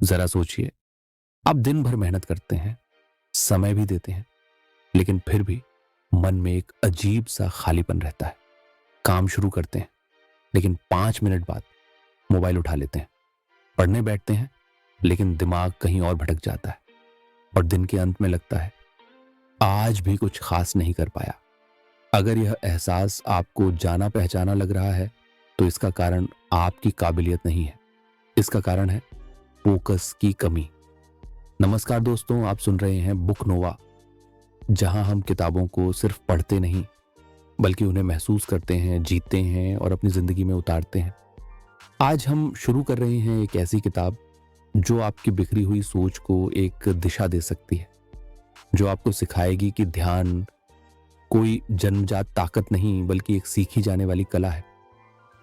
जरा सोचिए, आप दिन भर मेहनत करते हैं, समय भी देते हैं, लेकिन फिर भी मन में एक अजीब सा खालीपन रहता है। काम शुरू करते हैं, लेकिन 5 मिनट बाद मोबाइल उठा लेते हैं। पढ़ने बैठते हैं, लेकिन दिमाग कहीं और भटक जाता है और दिन के अंत में लगता है आज भी कुछ खास नहीं कर पाया। अगर यह एहसास आपको जाना पहचाना लग रहा है, तो इसका कारण आपकी काबिलियत नहीं है, इसका कारण है फोकस की कमी। नमस्कार दोस्तों, आप सुन रहे हैं बुक नोवा, जहां हम किताबों को सिर्फ पढ़ते नहीं बल्कि उन्हें महसूस करते हैं, जीते हैं और अपनी जिंदगी में उतारते हैं। आज हम शुरू कर रहे हैं एक ऐसी किताब जो आपकी बिखरी हुई सोच को एक दिशा दे सकती है, जो आपको सिखाएगी कि ध्यान कोई जन्मजात ताकत नहीं बल्कि एक सीखी जाने वाली कला है।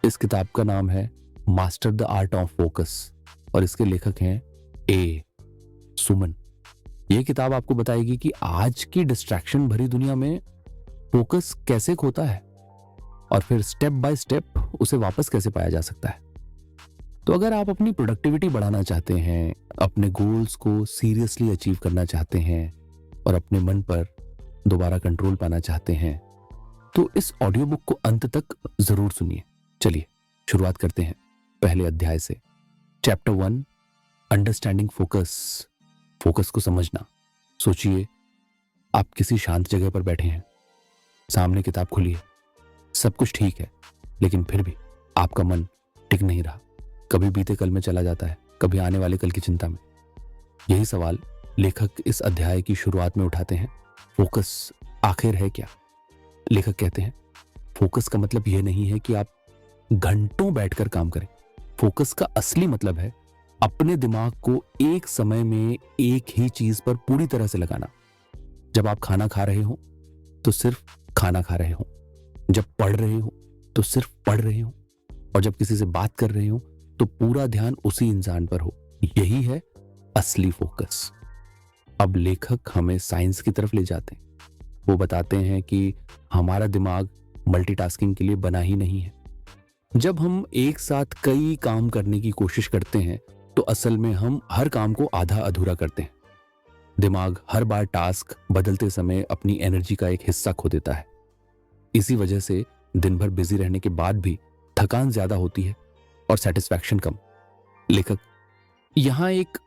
इस किताब का नाम है master the art of focus और इसके लेखक हैं ए सुमन। यह किताब आपको बताएगी कि आज की डिस्ट्रैक्शन भरी दुनिया में फोकस कैसे खोता है और फिर स्टेप बाय स्टेप उसे वापस कैसे पाया जा सकता है। तो अगर आप अपनी प्रोडक्टिविटी बढ़ाना चाहते हैं, अपने गोल्स को सीरियसली अचीव करना चाहते हैं और अपने मन पर दोबारा कंट्रोल पाना चाहते हैं, तो इस ऑडियो बुक को अंत तक जरूर सुनिए। चलिए शुरुआत करते हैं पहले अध्याय से। Chapter 1, understanding focus. फोकस को समझना। सोचिए, आप किसी शांत जगह पर बैठे हैं, सामने किताब खुली है, सब कुछ ठीक है, लेकिन फिर भी आपका मन टिक नहीं रहा। कभी बीते कल में चला जाता है, कभी आने वाले कल की चिंता में। यही सवाल लेखक इस अध्याय की शुरुआत में उठाते हैं। फोकस आखिर है क्या? लेखक कहते हैं, फोकस का मतलब यह नहीं है कि आप घंटों बैठकर काम करें। फोकस का असली मतलब है अपने दिमाग को एक समय में एक ही चीज पर पूरी तरह से लगाना। जब आप खाना खा रहे हो तो सिर्फ खाना खा रहे हो, जब पढ़ रहे हो तो सिर्फ पढ़ रहे हो, और जब किसी से बात कर रहे हो तो पूरा ध्यान उसी इंसान पर हो। यही है असली फोकस। अब लेखक हमें साइंस की तरफ ले जाते हैं। वो बताते हैं कि हमारा दिमाग मल्टीटास्किंग के लिए बना ही नहीं है। जब हम एक साथ कई काम करने की कोशिश करते हैं तो असल में हम हर काम को आधा अधूरा करते हैं। दिमाग हर बार टास्क बदलते समय अपनी एनर्जी का एक हिस्सा खो देता है। इसी वजह से दिन भर बिजी रहने के बाद भी थकान ज्यादा होती है और सेटिस्फैक्शन कम। लेखक यहां एक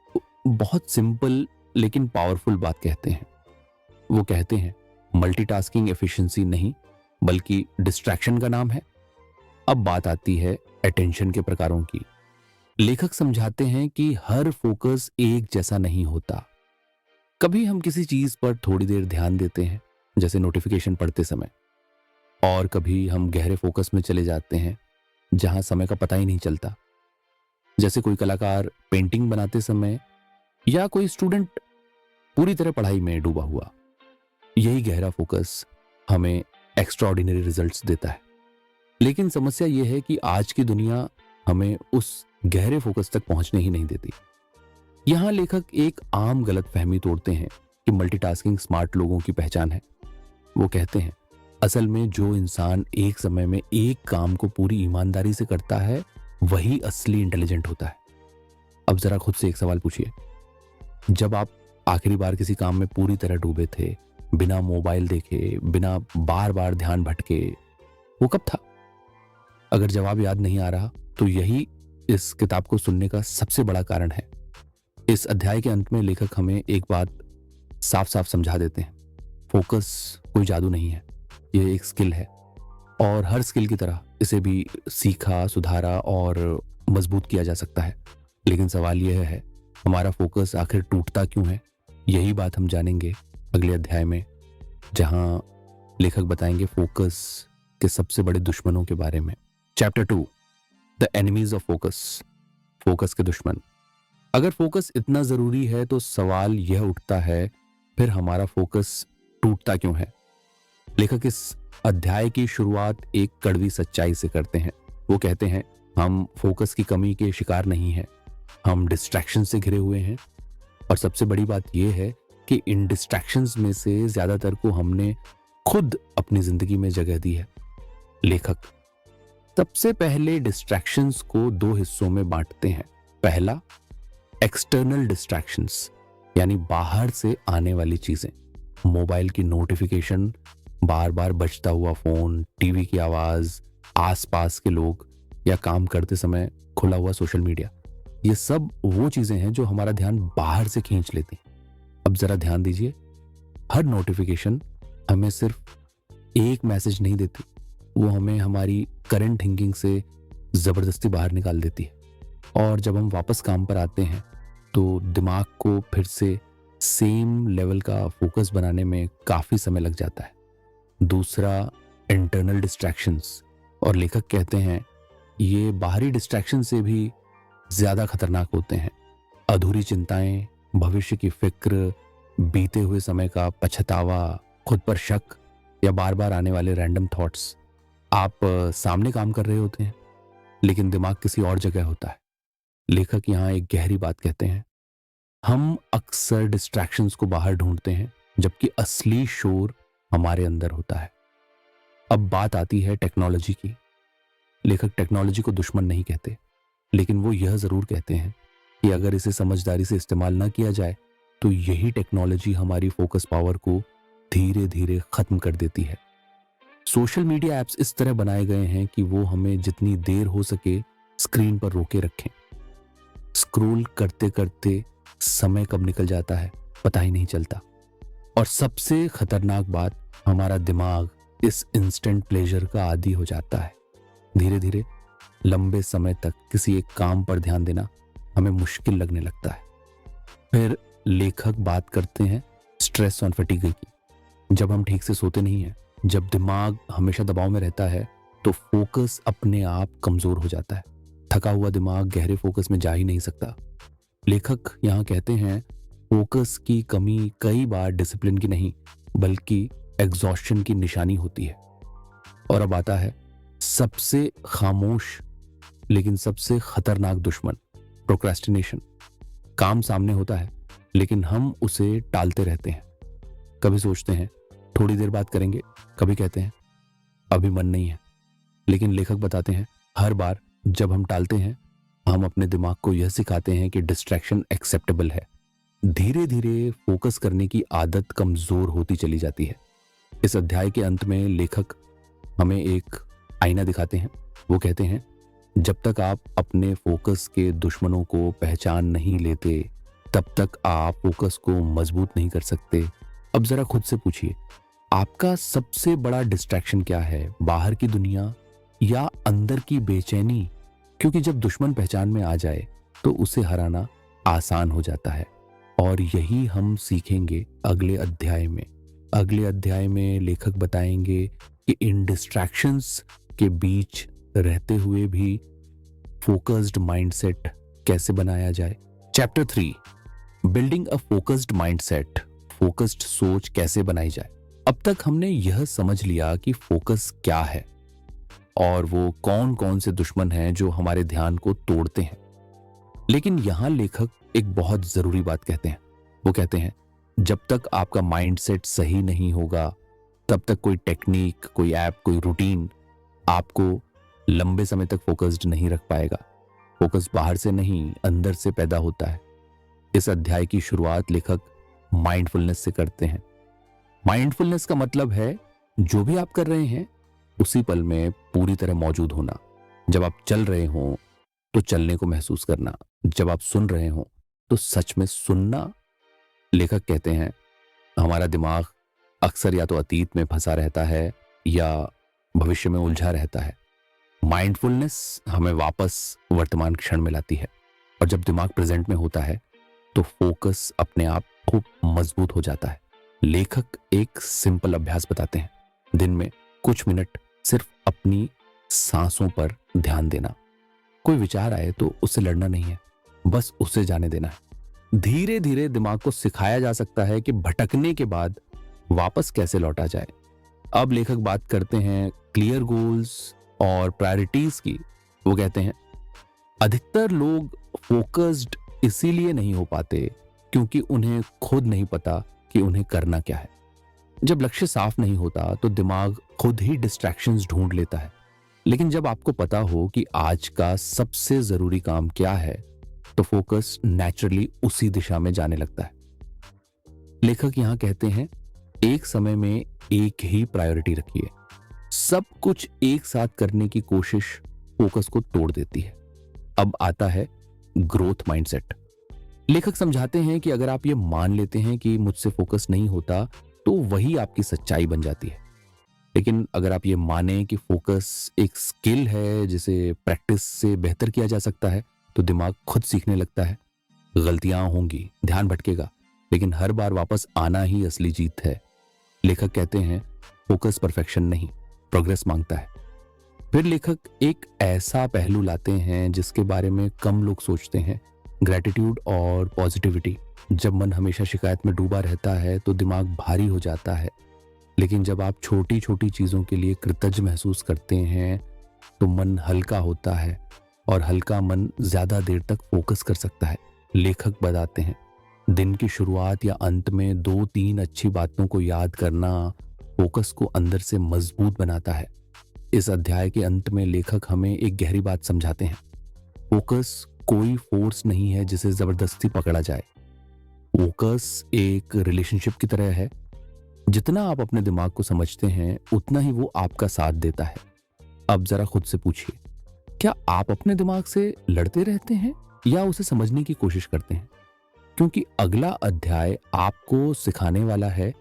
बहुत सिंपल लेकिन पावरफुल बात कहते हैं। वो कहते हैं मल्टीटास्किंग एफिशिएंसी नहीं बल्कि डिस्ट्रैक्शन का नाम है। अब बात आती है अटेंशन के प्रकारों की। लेखक समझाते हैं कि हर फोकस एक जैसा नहीं होता। कभी हम किसी चीज पर थोड़ी देर ध्यान देते हैं, जैसे नोटिफिकेशन पढ़ते समय, और कभी हम गहरे फोकस में चले जाते हैं जहां समय का पता ही नहीं चलता, जैसे कोई कलाकार पेंटिंग बनाते समय या कोई स्टूडेंट पूरी तरह पढ़ाई में डूबा हुआ। यही गहरा फोकस हमें एक्स्ट्राऑर्डिनरी रिजल्ट्स देता है। लेकिन समस्या यह है कि आज की दुनिया हमें उस गहरे फोकस तक पहुंचने ही नहीं देती। यहां लेखक एक आम गलतफहमी तोड़ते हैं कि मल्टीटास्किंग स्मार्ट लोगों की पहचान है। वो कहते हैं असल में जो इंसान एक समय में एक काम को पूरी ईमानदारी से करता है वही असली इंटेलिजेंट होता है। अब जरा खुद से एक सवाल पूछिए, जब आप आखिरी बार किसी काम में पूरी तरह डूबे थे, बिना मोबाइल देखे, बिना बार बार ध्यान भटके, वो कब था? अगर जवाब याद नहीं आ रहा तो यही इस किताब को सुनने का सबसे बड़ा कारण है। इस अध्याय के अंत में लेखक हमें एक बात साफ साफ समझा देते हैं, फोकस कोई जादू नहीं है, यह एक स्किल है, और हर स्किल की तरह इसे भी सीखा, सुधारा और मजबूत किया जा सकता है। लेकिन सवाल यह है, हमारा फोकस आखिर टूटता क्यों है? यही बात हम जानेंगे अगले अध्याय में, जहां लेखक बताएंगे फोकस के सबसे बड़े दुश्मनों के बारे में। Chapter 2, the enemies of focus. Focus के दुश्मन। अगर फोकस इतना जरूरी है तो सवाल यह उठता है, फिर हमारा फोकस टूटता क्यों है? लेखक इस अध्याय की शुरुआत एक कड़वी सच्चाई से करते हैं। वो कहते हैं हम फोकस की कमी के शिकार नहीं हैं, हम डिस्ट्रैक्शन से घिरे हुए हैं, और सबसे बड़ी बात यह है कि इन डिस्ट्रैक्शंस में से ज्यादातर को हमने खुद अपनी जिंदगी में जगह दी है। लेखक सबसे पहले डिस्ट्रैक्शंस को 2 हिस्सों में बांटते हैं। पहला, एक्सटर्नल डिस्ट्रैक्शंस यानी बाहर से आने वाली चीजें, मोबाइल की नोटिफिकेशन, बार बार बजता हुआ फोन, टीवी की आवाज, आसपास के लोग या काम करते समय खुला हुआ सोशल मीडिया, ये सब वो चीजें हैं जो हमारा ध्यान बाहर से खींच लेती हैं। अब जरा ध्यान दीजिए, हर नोटिफिकेशन हमें सिर्फ एक मैसेज नहीं देती, वो हमें हमारी करंट थिंकिंग से जबरदस्ती बाहर निकाल देती है। और जब हम वापस काम पर आते हैं तो दिमाग को फिर से सेम लेवल का फोकस बनाने में काफी समय लग जाता है। दूसरा, इंटरनल डिस्ट्रैक्शंस, और लेखक कहते हैं ये बाहरी डिस्ट्रैक्शन से भी ज्यादा खतरनाक होते हैं। अधूरी चिंताएं, भविष्य की फिक्र, बीते हुए समय का पछतावा, खुद पर शक या बार बार आने वाले रैंडम थॉट्स। आप सामने काम कर रहे होते हैं लेकिन दिमाग किसी और जगह होता है। लेखक यहाँ एक गहरी बात कहते हैं, हम अक्सर डिस्ट्रैक्शंस को बाहर ढूंढते हैं जबकि असली शोर हमारे अंदर होता है। अब बात आती है टेक्नोलॉजी की। लेखक टेक्नोलॉजी को दुश्मन नहीं कहते, लेकिन वो यह जरूर कहते हैं कि अगर इसे समझदारी से इस्तेमाल ना किया जाए तो यही टेक्नोलॉजी हमारी फोकस पावर को धीरे धीरे खत्म कर देती है। सोशल मीडिया ऐप्स इस तरह बनाए गए हैं कि वो हमें जितनी देर हो सके स्क्रीन पर रोके रखें। स्क्रॉल करते करते समय कब निकल जाता है पता ही नहीं चलता। और सबसे खतरनाक बात, हमारा दिमाग इस इंस्टेंट प्लेजर का आदी हो जाता है। धीरे धीरे लंबे समय तक किसी एक काम पर ध्यान देना हमें मुश्किल लगने लगता है। फिर लेखक बात करते हैं स्ट्रेस और फटीग की। जब हम ठीक से सोते नहीं हैं, जब दिमाग हमेशा दबाव में रहता है तो फोकस अपने आप कमजोर हो जाता है। थका हुआ दिमाग गहरे फोकस में जा ही नहीं सकता। लेखक यहाँ कहते हैं फोकस की कमी कई बार डिसिप्लिन की नहीं बल्कि एग्जॉस्शन की निशानी होती है। और अब आता है सबसे खामोश लेकिन सबसे खतरनाक दुश्मन, प्रोक्रेस्टिनेशन। काम सामने होता है लेकिन हम उसे टालते रहते हैं। कभी सोचते हैं थोड़ी देर बात करेंगे, कभी कहते हैं अभी मन नहीं है। लेकिन लेखक बताते हैं हर बार जब हम टालते हैं हम अपने दिमाग को यह सिखाते हैं कि डिस्ट्रैक्शन एक्सेप्टेबल है। धीरे धीरे फोकस करने की आदत कमजोर होती चली जाती है। इस अध्याय के अंत में लेखक हमें एक आईना दिखाते हैं। वो कहते हैं जब तक आप अपने फोकस के दुश्मनों को पहचान नहीं लेते तब तक आप फोकस को मजबूत नहीं कर सकते। अब जरा खुद से पूछिए, आपका सबसे बड़ा डिस्ट्रैक्शन क्या है? बाहर की दुनिया या अंदर की बेचैनी? क्योंकि जब दुश्मन पहचान में आ जाए तो उसे हराना आसान हो जाता है। और यही हम सीखेंगे अगले अध्याय में। अगले अध्याय में लेखक बताएंगे कि इन डिस्ट्रैक्शंस के बीच रहते हुए भी फोकस्ड माइंडसेट कैसे बनाया जाए। Chapter 3, building a focused mindset, focused सोच कैसे बनाई जाए। अब तक हमने यह समझ लिया कि फोकस क्या है और वो कौन कौन से दुश्मन हैं जो हमारे ध्यान को तोड़ते हैं। लेकिन यहां लेखक एक बहुत जरूरी बात कहते हैं। वो कहते हैं जब तक आपका माइंडसेट सही नहीं होगा तब तक कोई टेक्निक, कोई ऐप, कोई रूटीन आपको लंबे समय तक फोकस्ड नहीं रख पाएगा। फोकस बाहर से नहीं अंदर से पैदा होता है। इस अध्याय की शुरुआत लेखक माइंडफुलनेस से करते हैं। माइंडफुलनेस का मतलब है जो भी आप कर रहे हैं उसी पल में पूरी तरह मौजूद होना। जब आप चल रहे हो तो चलने को महसूस करना, जब आप सुन रहे हो तो सच में सुनना। लेखक कहते हैं हमारा दिमाग अक्सर या तो अतीत में फंसा रहता है या भविष्य में उलझा रहता है। माइंडफुलनेस हमें वापस वर्तमान क्षण में लाती है। और जब दिमाग प्रेजेंट में होता है तो फोकस अपने आप खूब मजबूत हो जाता है। लेखक एक सिंपल अभ्यास बताते हैं, दिन में कुछ मिनट सिर्फ अपनी सांसों पर ध्यान देना। कोई विचार आए तो उससे लड़ना नहीं है, बस उसे जाने देना है। धीरे धीरे दिमाग को सिखाया जा सकता है कि भटकने के बाद वापस कैसे लौटा जाए। अब लेखक बात करते हैं क्लियर गोल्स और प्रायोरिटीज की। वो कहते हैं अधिकतर लोग फोकस्ड इसीलिए नहीं हो पाते क्योंकि उन्हें खुद नहीं पता कि उन्हें करना क्या है। जब लक्ष्य साफ नहीं होता तो दिमाग खुद ही डिस्ट्रैक्शंस ढूंढ लेता है। लेकिन जब आपको पता हो कि आज का सबसे जरूरी काम क्या है तो फोकस नेचुरली उसी दिशा में जाने लगता है। लेखक यहां कहते हैं, एक समय में एक ही प्रायोरिटी रखिए। सब कुछ एक साथ करने की कोशिश फोकस को तोड़ देती है। अब आता है ग्रोथ माइंडसेट। लेखक समझाते हैं कि अगर आप ये मान लेते हैं कि मुझसे फोकस नहीं होता, तो वही आपकी सच्चाई बन जाती है। लेकिन अगर आप ये माने कि फोकस एक स्किल है जिसे प्रैक्टिस से बेहतर किया जा सकता है, तो दिमाग खुद सीखने लगता है। गलतियां होंगी, ध्यान भटकेगा, लेकिन हर बार वापस आना ही असली जीत है। लेखक कहते हैं, फोकस परफेक्शन नहीं, प्रोग्रेस मांगता है। फिर लेखक एक ऐसा पहलू लाते हैं जिसके बारे में कम लोग सोचते हैं, ग्रैटिट्यूड और पॉजिटिविटी। जब मन हमेशा शिकायत में डूबा रहता है तो दिमाग भारी हो जाता है, लेकिन जब आप छोटी छोटी चीजों के लिए कृतज्ञ महसूस करते हैं तो मन हल्का होता है, और हल्का मन ज्यादा देर तक फोकस कर सकता है। लेखक बताते हैं, दिन की शुरुआत या अंत में 2-3 अच्छी बातों को याद करना फोकस को अंदर से मजबूत बनाता है। इस अध्याय के अंत में लेखक हमें एक गहरी बात समझाते हैं। फोकस कोई फोर्स नहीं है जिसे जबरदस्ती पकड़ा जाए। फोकस एक रिलेशनशिप की तरह है। जितना आप अपने दिमाग को समझते हैं, उतना ही वो आपका साथ देता है। अब जरा खुद से पूछिए, क्या आप अपने दिमाग से लड़ते रहते हैं या उसे समझने की कोशिश करते हैं? क्योंकि अगला अध्याय आपको सिखाने वाला है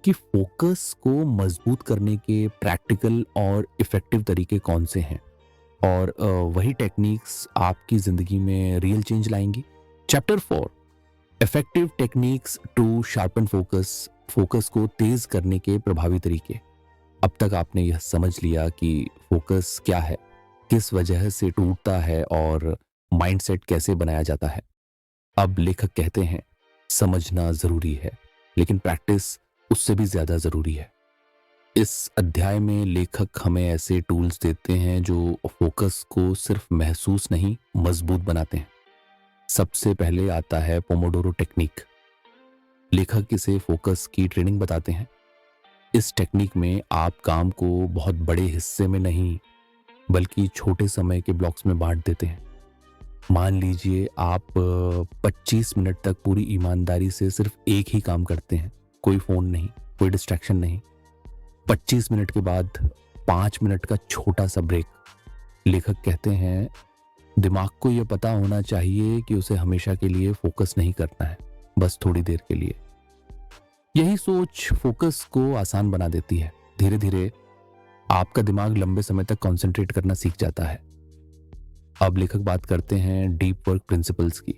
कि फोकस को मजबूत करने के प्रैक्टिकल और इफेक्टिव तरीके कौन से हैं, और वही टेक्निक्स आपकी जिंदगी में रियल चेंज लाएंगी। Chapter 4, effective techniques to sharpen focus, focus को तेज करने के प्रभावी तरीके। अब तक आपने यह समझ लिया कि फोकस क्या है, किस वजह से टूटता है और माइंडसेट कैसे बनाया जाता है। अब लेखक कहते हैं, समझना जरूरी है, लेकिन प्रैक्टिस उससे भी ज्यादा जरूरी है। इस अध्याय में लेखक हमें ऐसे टूल्स देते हैं जो फोकस को सिर्फ महसूस नहीं, मजबूत बनाते हैं। सबसे पहले आता है पोमोडोरो टेक्निक। लेखक इसे फोकस की ट्रेनिंग बताते हैं। इस टेक्निक में आप काम को बहुत बड़े हिस्से में नहीं, बल्कि छोटे समय के ब्लॉक्स में बांट देते हैं। मान लीजिए आप 25 मिनट तक पूरी ईमानदारी से सिर्फ एक ही काम करते हैं, कोई फोन नहीं, कोई डिस्ट्रैक्शन नहीं। 25 मिनट के बाद 5 मिनट का छोटा सा ब्रेक। लेखक कहते हैं, दिमाग को यह पता होना चाहिए कि उसे हमेशा के लिए फोकस नहीं करना है, बस थोड़ी देर के लिए। यही सोच फोकस को आसान बना देती है। धीरे धीरे आपका दिमाग लंबे समय तक कंसंट्रेट करना सीख जाता है। अब लेखक बात करते हैं डीप वर्क प्रिंसिपल्स की।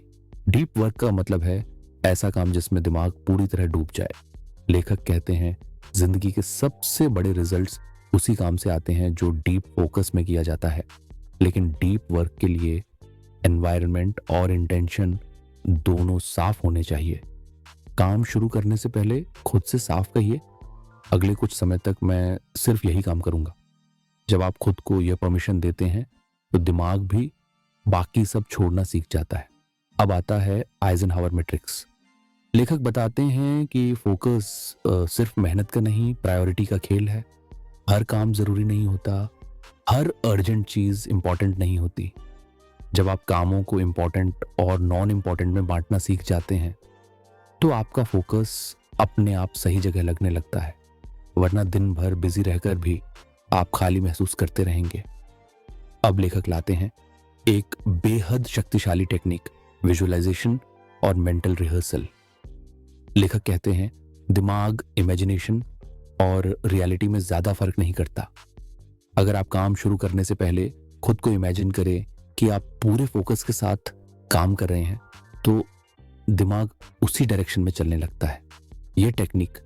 डीप वर्क का मतलब है ऐसा काम जिसमें दिमाग पूरी तरह डूब जाए। लेखक कहते हैं, जिंदगी के सबसे बड़े रिजल्ट्स उसी काम से आते हैं जो डीप फोकस में किया जाता है। लेकिन डीप वर्क के लिए एनवायरनमेंट और इंटेंशन दोनों साफ होने चाहिए। काम शुरू करने से पहले खुद से साफ कहिए, अगले कुछ समय तक मैं सिर्फ यही काम करूंगा। जब आप खुद को यह परमिशन देते हैं तो दिमाग भी बाकी सब छोड़ना सीख जाता है। अब आता है आइजनहावर मैट्रिक्स। लेखक बताते हैं कि फोकस सिर्फ मेहनत का नहीं, प्रायोरिटी का खेल है। हर काम जरूरी नहीं होता, हर अर्जेंट चीज इंपॉर्टेंट नहीं होती। जब आप कामों को इंपॉर्टेंट और नॉन इंपॉर्टेंट में बांटना सीख जाते हैं तो आपका फोकस अपने आप सही जगह लगने लगता है, वरना दिन भर बिजी रहकर भी आप खाली महसूस करते रहेंगे। अब लेखक लाते हैं एक बेहद शक्तिशाली टेक्निक, विजुअलाइजेशन और मेंटल रिहर्सल। लेखक कहते हैं, दिमाग इमेजिनेशन और रियलिटी में ज्यादा फर्क नहीं करता। अगर आप काम शुरू करने से पहले खुद को इमेजिन करें कि आप पूरे फोकस के साथ काम कर रहे हैं, तो दिमाग उसी डायरेक्शन में चलने लगता है। यह टेक्निक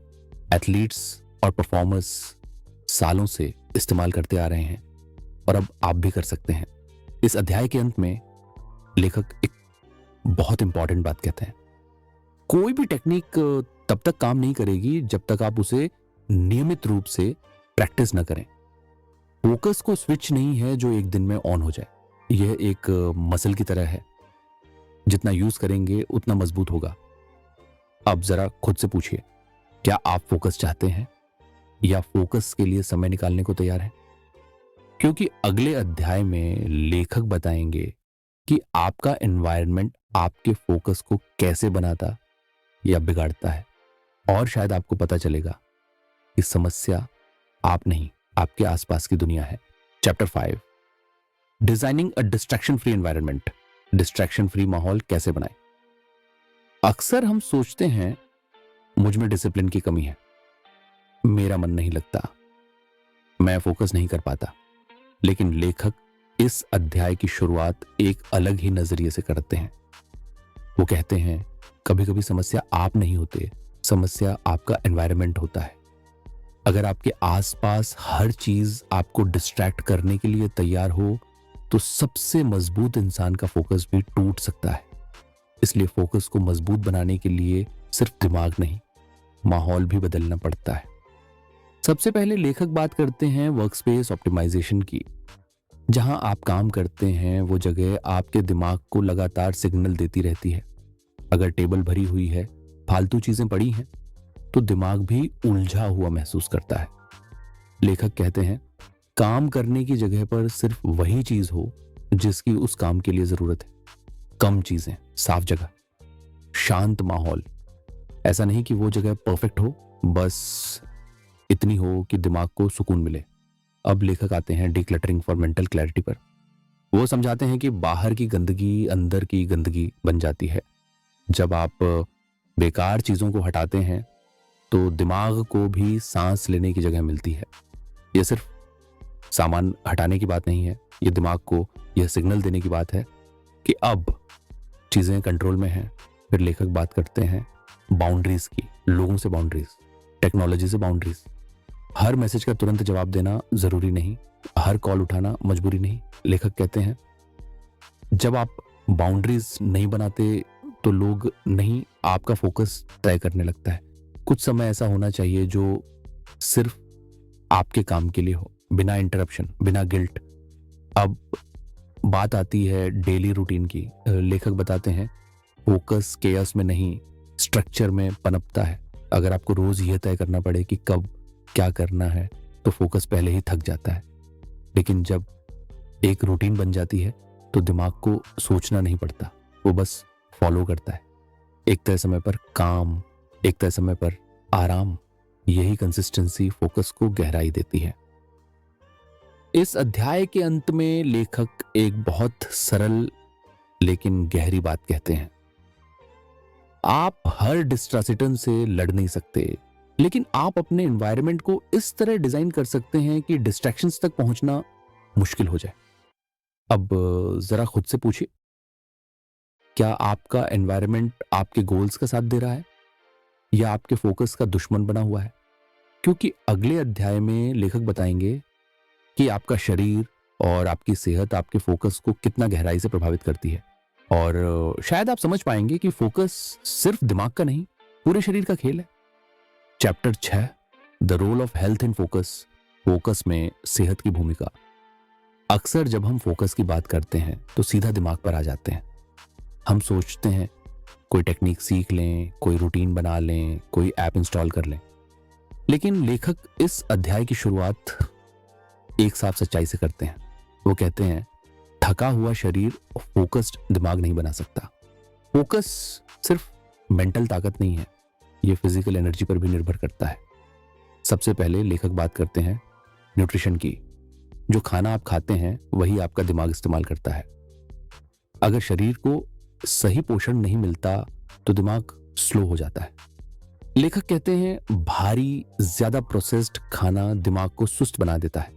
एथलीट्स और परफॉर्मर्स सालों से इस्तेमाल करते आ रहे हैं, और अब आप भी कर सकते हैं। इस अध्याय के अंत में लेखक एक बहुत इंपॉर्टेंट बात कहते हैं, कोई भी टेक्निक तब तक काम नहीं करेगी जब तक आप उसे नियमित रूप से प्रैक्टिस न करें। फोकस को स्विच नहीं है जो एक दिन में ऑन हो जाए। यह एक मसल की तरह है, जितना यूज करेंगे उतना मजबूत होगा। अब जरा खुद से पूछिए, क्या आप फोकस चाहते हैं या फोकस के लिए समय निकालने को तैयार हैं? क्योंकि अगले अध्याय में लेखक बताएंगे कि आपका एनवायरनमेंट आपके फोकस को कैसे बनाता या बिगाड़ता है, और शायद आपको पता चलेगा कि समस्या आप नहीं, आपके आसपास की दुनिया है। Chapter 5, designing a distraction free environment. Distraction free माहौल कैसे बनाएं। अक्सर हम सोचते हैं मुझ में डिसिप्लिन की कमी है, मेरा मन नहीं लगता, मैं फोकस नहीं कर पाता। लेकिन लेखक इस अध्याय की शुरुआत एक अलग ही नजरिए से करते हैं। वो कहते हैं कभी कभी समस्या आप नहीं होते, समस्या आपका एनवायरनमेंट होता है। अगर आपके आसपास हर चीज आपको डिस्ट्रैक्ट करने के लिए तैयार हो तो सबसे मजबूत इंसान का फोकस भी टूट सकता है। इसलिए फोकस को मजबूत बनाने के लिए सिर्फ दिमाग नहीं, माहौल भी बदलना पड़ता है। सबसे पहले लेखक बात करते हैं वर्कस्पेस ऑप्टिमाइजेशन की। जहां आप काम करते हैं वो जगह आपके दिमाग को लगातार सिग्नल देती रहती है। अगर टेबल भरी हुई है, फालतू चीजें पड़ी हैं, तो दिमाग भी उलझा हुआ महसूस करता है। लेखक कहते हैं काम करने की जगह पर सिर्फ वही चीज हो जिसकी उस काम के लिए जरूरत है। कम चीजें, साफ जगह, शांत माहौल। ऐसा नहीं कि वो जगह परफेक्ट हो, बस इतनी हो कि दिमाग को सुकून मिले। अब लेखक आते हैं डिक्लटरिंग फॉर मेंटल क्लैरिटी पर। वो समझाते हैं कि बाहर की गंदगी अंदर की गंदगी बन जाती है। जब आप बेकार चीजों को हटाते हैं तो दिमाग को भी सांस लेने की जगह मिलती है। यह सिर्फ सामान हटाने की बात नहीं है, यह दिमाग को यह सिग्नल देने की बात है कि अब चीजें कंट्रोल में हैं। फिर लेखक बात करते हैं बाउंड्रीज की, लोगों से बाउंड्रीज, टेक्नोलॉजी से बाउंड्रीज। हर मैसेज का तुरंत जवाब देना जरूरी नहीं, हर कॉल उठाना मजबूरी नहीं। लेखक कहते हैं जब आप बाउंड्रीज नहीं बनाते तो लोग नहीं, आपका फोकस तय करने लगता है। कुछ समय ऐसा होना चाहिए जो सिर्फ आपके काम के लिए हो, बिना इंटरप्शन, बिना गिल्ट। अब बात आती है डेली रूटीन की। लेखक बताते हैं फोकस केयस में नहीं, स्ट्रक्चर में पनपता है। अगर आपको रोज यह तय करना पड़े कि कब क्या करना है तो फोकस पहले ही थक जाता है। लेकिन जब एक रूटीन बन जाती है तो दिमाग को सोचना नहीं पड़ता, वो बस फॉलो करता है। एक तय समय पर काम, एक तय समय पर आराम। यही कंसिस्टेंसी फोकस को गहराई देती है। इस अध्याय के अंत में लेखक एक बहुत सरल लेकिन गहरी बात कहते हैं। आप हर डिस्ट्रैक्शन से लड़ नहीं सकते, लेकिन आप अपने एनवायरनमेंट को इस तरह डिजाइन कर सकते हैं कि डिस्ट्रैक्शंस तक पहुंचना मुश्किल हो जाए। अब जरा खुद से पूछिए, क्या आपका एनवायरनमेंट आपके गोल्स का साथ दे रहा है या आपके फोकस का दुश्मन बना हुआ है? क्योंकि अगले अध्याय में लेखक बताएंगे कि आपका शरीर और आपकी सेहत आपके फोकस को कितना गहराई से प्रभावित करती है। और शायद आप समझ पाएंगे कि फोकस सिर्फ दिमाग का नहीं, पूरे शरीर का खेल है। Chapter 6, the role of health in focus. Focus में सेहत की भूमिका। अक्सर जब हम फोकस की बात करते हैं तो सीधा दिमाग पर आ जाते हैं। हम सोचते हैं कोई टेक्निक सीख लें, कोई रूटीन बना लें, कोई ऐप इंस्टॉल कर लें। लेकिन लेखक इस अध्याय की शुरुआत एक साफ सच्चाई से करते हैं। वो कहते हैं थका हुआ शरीर फोकस्ड दिमाग नहीं बना सकता। फोकस सिर्फ मेंटल ताकत नहीं है, ये फिजिकल एनर्जी पर भी निर्भर करता है। सबसे पहले लेखक बात करते हैं न्यूट्रिशन की। जो खाना आप खाते हैं वही आपका दिमाग इस्तेमाल करता है। अगर शरीर को सही पोषण नहीं मिलता तो दिमाग स्लो हो जाता है। लेखक कहते हैं भारी, ज्यादा प्रोसेस्ड खाना दिमाग को सुस्त बना देता है,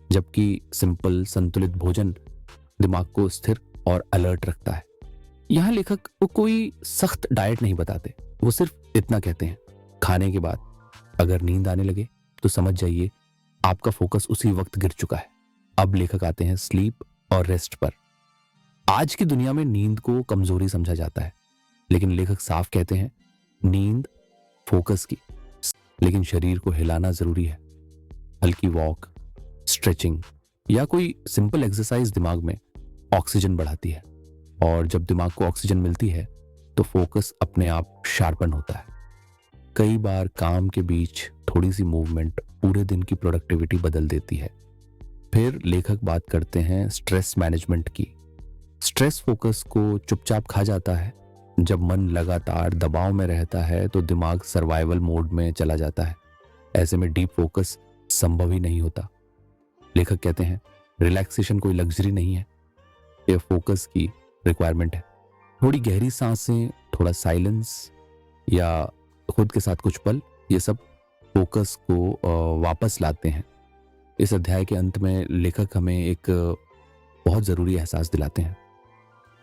जबकि सिंपल संतुलित भोजन दिमाग को स्थिर और अलर्ट रखता है। यहां लेखक को कोई सख्त डाइट नहीं बताते, वो सिर्फ इतना कहते हैं खाने के बाद अगर नींद आने लगे तो समझ जाइए आपका फोकस उसी वक्त गिर चुका है। अब लेखक आते हैं स्लीप और रेस्ट पर। आज की दुनिया में नींद को कमजोरी समझा जाता है, लेकिन लेखक साफ कहते हैं नींद फोकस की, लेकिन शरीर को हिलाना जरूरी है। हल्की वॉक, स्ट्रेचिंग या कोई सिंपल एक्सरसाइज दिमाग में ऑक्सीजन बढ़ाती है, और जब दिमाग को ऑक्सीजन मिलती है तो फोकस अपने आप शार्पन होता है। कई बार काम के बीच थोड़ी सी मूवमेंट पूरे दिन की प्रोडक्टिविटी बदल देती है। फिर लेखक बात करते हैं स्ट्रेस मैनेजमेंट की। स्ट्रेस फोकस को चुपचाप खा जाता है। जब मन लगातार दबाव में रहता है तो दिमाग सर्वाइवल मोड में चला जाता है। ऐसे में डीप फोकस संभव ही नहीं होता। लेखक कहते हैं रिलैक्सेशन कोई लग्जरी नहीं है, यह फोकस की रिक्वायरमेंट है। थोड़ी गहरी सांसें, थोड़ा साइलेंस या खुद के साथ कुछ पल, ये सब फोकस को वापस लाते हैं। इस अध्याय के अंत में लेखक हमें एक बहुत ज़रूरी एहसास दिलाते हैं।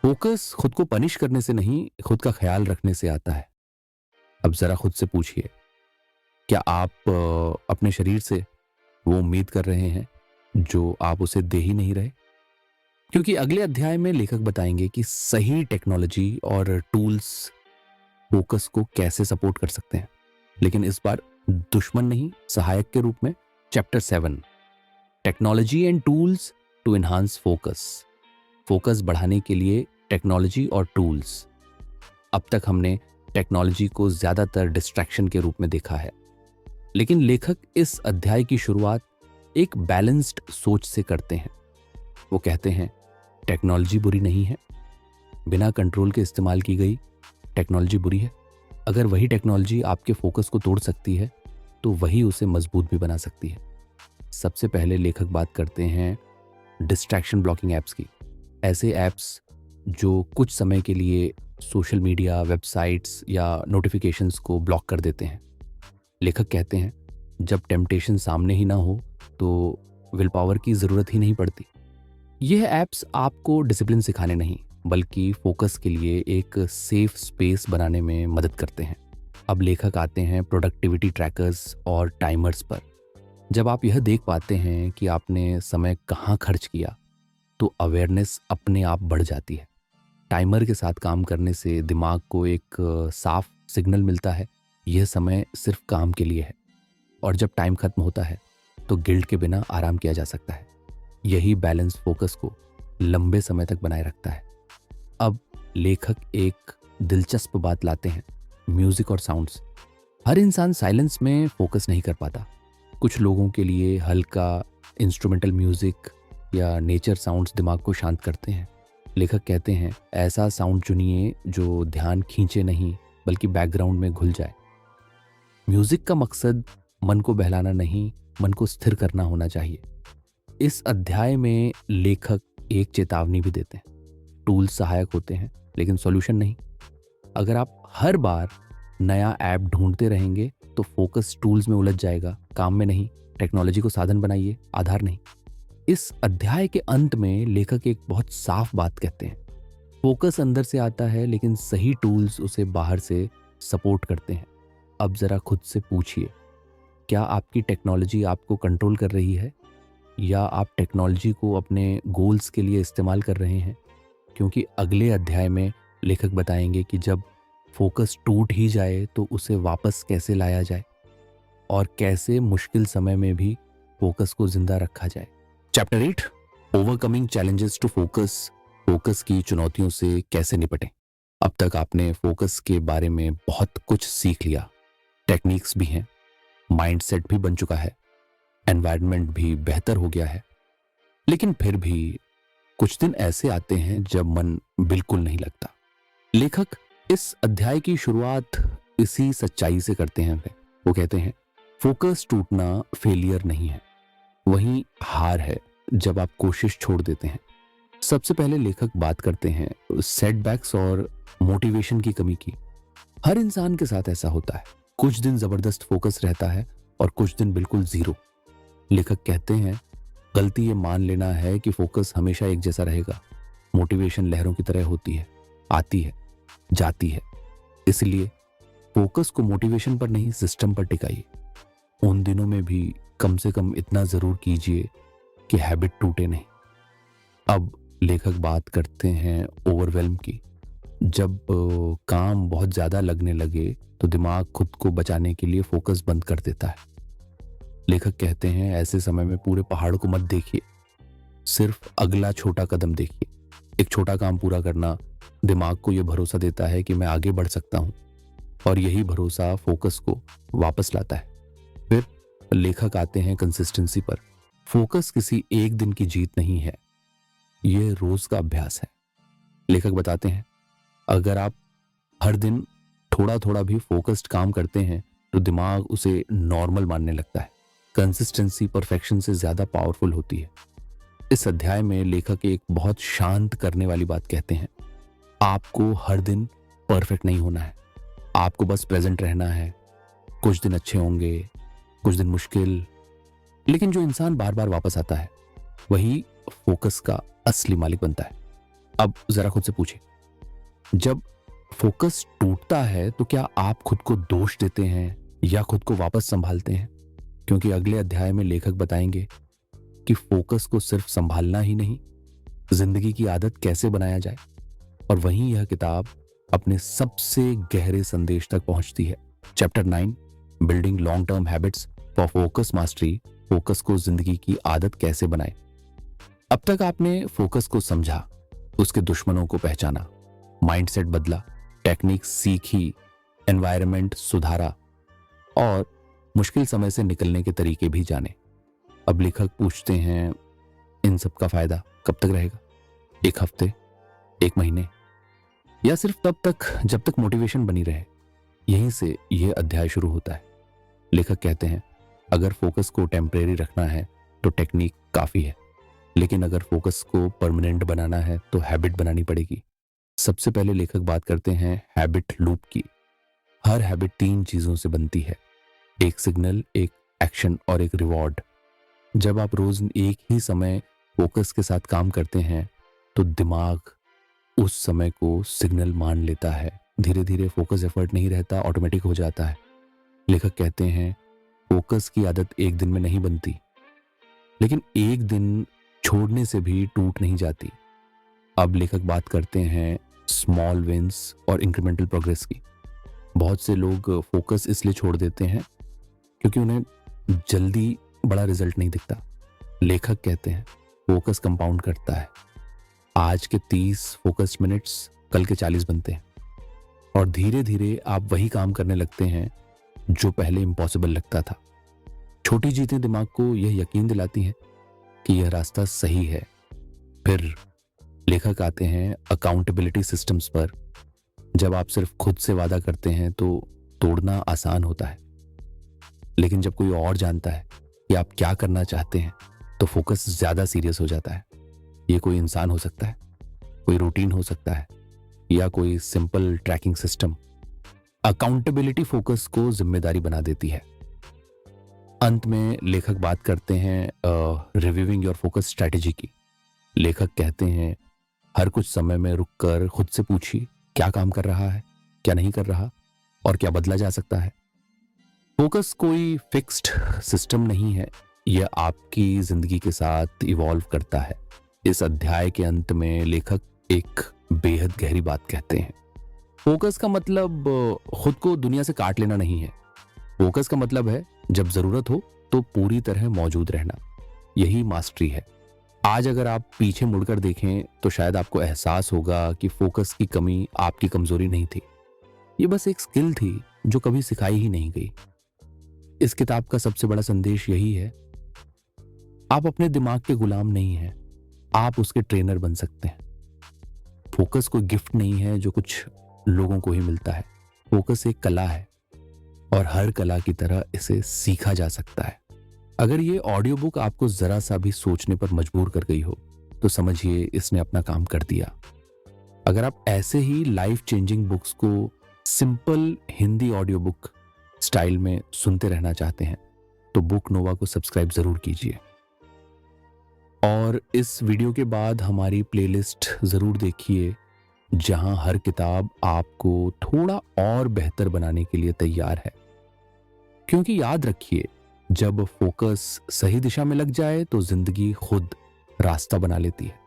फोकस खुद को पनिश करने से नहीं, खुद का ख्याल रखने से आता है। अब ज़रा खुद से पूछिए, क्या आप अपने शरीर से वो उम्मीद कर रहे हैं जो आप उसे दे ही नहीं रहे? क्योंकि अगले अध्याय में लेखक बताएंगे कि सही टेक्नोलॉजी और टूल्स फोकस को कैसे सपोर्ट कर सकते हैं, लेकिन इस बार दुश्मन नहीं, सहायक के रूप में। Chapter 7, technology and tools to enhance focus. Focus बढ़ाने के लिए टेक्नोलॉजी और टूल्स। अब तक हमने टेक्नोलॉजी को ज्यादातर डिस्ट्रैक्शन के रूप में देखा है, लेकिन लेखक इस अध्याय की शुरुआत एक बैलेंस्ड सोच से करते हैं। वो कहते हैं टेक्नोलॉजी बुरी नहीं है, बिना कंट्रोल के इस्तेमाल की गई टेक्नोलॉजी बुरी है। अगर वही टेक्नोलॉजी आपके फोकस को तोड़ सकती है तो वही उसे मजबूत भी बना सकती है। सबसे पहले लेखक बात करते हैं डिस्ट्रैक्शन ब्लॉकिंग ऐप्स की। ऐसे ऐप्स जो कुछ समय के लिए सोशल मीडिया, वेबसाइट्स या नोटिफिकेशंस को ब्लॉक कर देते हैं। लेखक कहते हैं जब टेम्पटेशन सामने ही ना हो तो विल पावर की ज़रूरत ही नहीं पड़ती। यह ऐप्स आपको डिसिप्लिन सिखाने नहीं, बल्कि फोकस के लिए एक सेफ स्पेस बनाने में मदद करते हैं। अब लेखक आते हैं प्रोडक्टिविटी ट्रैकर्स और टाइमर्स पर। जब आप यह देख पाते हैं कि आपने समय कहाँ खर्च किया तो अवेयरनेस अपने आप बढ़ जाती है। टाइमर के साथ काम करने से दिमाग को एक साफ सिग्नल मिलता है, यह समय सिर्फ काम के लिए है। और जब टाइम खत्म होता है तो गिल्ट के बिना आराम किया जा सकता है। यही बैलेंस फोकस को लंबे समय तक बनाए रखता है। अब लेखक एक दिलचस्प बात लाते हैं, म्यूजिक और साउंड्स। हर इंसान साइलेंस में फोकस नहीं कर पाता। कुछ लोगों के लिए हल्का इंस्ट्रूमेंटल म्यूजिक या नेचर साउंड्स दिमाग को शांत करते हैं। लेखक कहते हैं ऐसा साउंड चुनिए जो ध्यान खींचे नहीं, बल्कि बैकग्राउंड में घुल जाए। म्यूजिक का मकसद मन को बहलाना नहीं, मन को स्थिर करना होना चाहिए। इस अध्याय में लेखक एक चेतावनी भी देते हैं, टूल्स सहायक होते हैं लेकिन सॉल्यूशन नहीं। अगर आप हर बार नया ऐप ढूंढते रहेंगे तो फोकस टूल्स में उलझ जाएगा, काम में नहीं। टेक्नोलॉजी को साधन बनाइए, आधार नहीं। इस अध्याय के अंत में लेखक एक बहुत साफ बात कहते हैं, फोकस अंदर से आता है लेकिन सही टूल्स उसे बाहर से सपोर्ट करते हैं। अब जरा खुद से पूछिए, क्या आपकी टेक्नोलॉजी आपको कंट्रोल कर रही है या आप टेक्नोलॉजी को अपने गोल्स के लिए इस्तेमाल कर रहे हैं? क्योंकि अगले अध्याय में लेखक बताएंगे कि जब फोकस टूट ही जाए तो उसे वापस कैसे लाया जाए और कैसे मुश्किल समय में भी फोकस को जिंदा रखा जाए। Chapter 8, overcoming challenges to focus. Focus की चुनौतियों से कैसे निपटें। अब तक आपने फोकस के बारे में बहुत कुछ सीख लिया, टेक्निक्स भी हैं, माइंडसेट भी बन चुका है, एनवायरनमेंट भी बेहतर हो गया है, लेकिन फिर भी कुछ दिन ऐसे आते हैं जब मन बिल्कुल नहीं लगता। लेखक इस अध्याय की शुरुआत इसी सच्चाई से करते हैं। वो कहते हैं फोकस टूटना फेलियर नहीं है, वही हार है जब आप कोशिश छोड़ देते हैं। सबसे पहले लेखक बात करते हैं सेटबैक्स और मोटिवेशन की कमी की। हर इंसान के साथ ऐसा होता है, कुछ दिन जबरदस्त फोकस रहता है और कुछ दिन बिल्कुल जीरो। लेखक कहते हैं गलती ये मान लेना है कि फोकस हमेशा एक जैसा रहेगा। मोटिवेशन लहरों की तरह होती है, आती है, जाती है। इसलिए फोकस को मोटिवेशन पर नहीं, सिस्टम पर टिकाइए। उन दिनों में भी कम से कम इतना जरूर कीजिए कि हैबिट टूटे नहीं। अब लेखक बात करते हैं ओवरवेल्म की। जब काम बहुत ज्यादा लगने लगे तो दिमाग खुद को बचाने के लिए फोकस बंद कर देता है। लेखक कहते हैं ऐसे समय में पूरे पहाड़ को मत देखिए, सिर्फ अगला छोटा कदम देखिए। एक छोटा काम पूरा करना दिमाग को यह भरोसा देता है कि मैं आगे बढ़ सकता हूं, और यही भरोसा फोकस को वापस लाता है। फिर लेखक आते हैं कंसिस्टेंसी पर। फोकस किसी एक दिन की जीत नहीं है, यह रोज का अभ्यास है। लेखक बताते हैं अगर आप हर दिन थोड़ा थोड़ा भी फोकस्ड काम करते हैं तो दिमाग उसे नॉर्मल मानने लगता है। कंसिस्टेंसी परफेक्शन से ज्यादा पावरफुल होती है। इस अध्याय में लेखक एक बहुत शांत करने वाली बात कहते हैं। आपको हर दिन परफेक्ट नहीं होना है, आपको बस प्रेजेंट रहना है। कुछ दिन अच्छे होंगे, कुछ दिन मुश्किल, लेकिन जो इंसान बार बार वापस आता है वही फोकस का असली मालिक बनता है। अब जरा खुद से पूछे, जब फोकस टूटता है तो क्या आप खुद को दोष देते हैं या खुद को वापस संभालते हैं? क्योंकि अगले अध्याय में लेखक बताएंगे कि फोकस को सिर्फ संभालना ही नहीं, जिंदगी की आदत कैसे बनाया जाए। और वहीं यह किताब अपने सबसे गहरे संदेश तक पहुंचती है। Chapter 9, building long term habits for focus mastery. Focus को जिंदगी की आदत कैसे बनाए। अब तक आपने फोकस को समझा, उसके दुश्मनों को पहचाना, माइंडसेट बदला, टेक्निक सीखी, एनवायरनमेंट सुधारा और मुश्किल समय से निकलने के तरीके भी जाने। अब लेखक पूछते हैं, इन सब का फायदा कब तक रहेगा? 1 हफ्ते, 1 महीने, या सिर्फ तब तक जब तक मोटिवेशन बनी रहे? यहीं से यह अध्याय शुरू होता है। लेखक कहते हैं अगर फोकस को टेम्परेरी रखना है तो टेक्निक काफी है, लेकिन अगर फोकस को परमानेंट बनाना है तो हैबिट बनानी पड़ेगी। सबसे पहले लेखक बात करते हैं हैबिट लूप की। हर हैबिट 3 चीजों से बनती है, एक सिग्नल, एक एक्शन और एक रिवॉर्ड। जब आप रोज एक ही समय फोकस के साथ काम करते हैं तो दिमाग उस समय को सिग्नल मान लेता है। धीरे धीरे फोकस एफर्ट नहीं रहता, ऑटोमेटिक हो जाता है। लेखक कहते हैं फोकस की आदत एक दिन में नहीं बनती, लेकिन एक दिन छोड़ने से भी टूट नहीं जाती। अब लेखक बात करते हैं स्मॉल विंस और इंक्रीमेंटल प्रोग्रेस की। बहुत से लोग फोकस इसलिए छोड़ देते हैं क्योंकि उन्हें जल्दी बड़ा रिजल्ट नहीं दिखता। लेखक कहते हैं फोकस कंपाउंड करता है। आज के 30 फोकस मिनट्स कल के 40 बनते हैं और धीरे धीरे आप वही काम करने लगते हैं जो पहले इम्पॉसिबल लगता था। छोटी जीतें दिमाग को यह यकीन दिलाती हैं कि यह रास्ता सही है। फिर लेखक आते हैं अकाउंटेबिलिटी सिस्टम्स पर। जब आप सिर्फ खुद से वादा करते हैं तो तोड़ना आसान होता है, लेकिन जब कोई और जानता है कि आप क्या करना चाहते हैं तो फोकस ज्यादा सीरियस हो जाता है। ये कोई इंसान हो सकता है, कोई रूटीन हो सकता है, या कोई simple tracking system. Accountability focus को जिम्मेदारी बना देती है। अंत में लेखक बात करते हैं रिव्यूइंग योर फोकस स्ट्रैटेजी की। लेखक कहते हैं हर कुछ समय में रुककर खुद से पूछिए क्या काम कर रहा है, क्या नहीं कर रहा और क्या बदला जा सकता है। फोकस कोई फिक्स्ड सिस्टम नहीं है, यह आपकी जिंदगी के साथ इवॉल्व करता है। इस अध्याय के अंत में लेखक एक बेहद गहरी बात कहते हैं। फोकस का मतलब खुद को दुनिया से काट लेना नहीं है। फोकस का मतलब है जब जरूरत हो तो पूरी तरह मौजूद रहना। यही मास्टरी है। आज अगर आप पीछे मुड़कर देखें तो शायद आपको एहसास होगा कि फोकस की कमी आपकी कमजोरी नहीं थी, ये बस एक स्किल थी जो कभी सिखाई ही नहीं गई। इस किताब का सबसे बड़ा संदेश यही है, आप अपने दिमाग के गुलाम नहीं हैं, आप उसके ट्रेनर बन सकते हैं। फोकस कोई गिफ्ट नहीं है जो कुछ लोगों को ही मिलता है। फोकस एक कला है और हर कला की तरह इसे सीखा जा सकता है। अगर ये ऑडियो बुक आपको जरा सा भी सोचने पर मजबूर कर गई हो तो समझिए इसने अपना काम कर दिया। अगर आप ऐसे ही लाइफ चेंजिंग बुक्स को simple Hindi audio book style में सुनते रहना चाहते हैं तो बुक नोवा को सब्सक्राइब जरूर कीजिए। और इस वीडियो के बाद हमारी प्लेलिस्ट जरूर देखिए जहां हर किताब आपको थोड़ा और बेहतर बनाने के लिए तैयार है। क्योंकि याद रखिए, जब फोकस सही दिशा में लग जाए तो जिंदगी खुद रास्ता बना लेती है।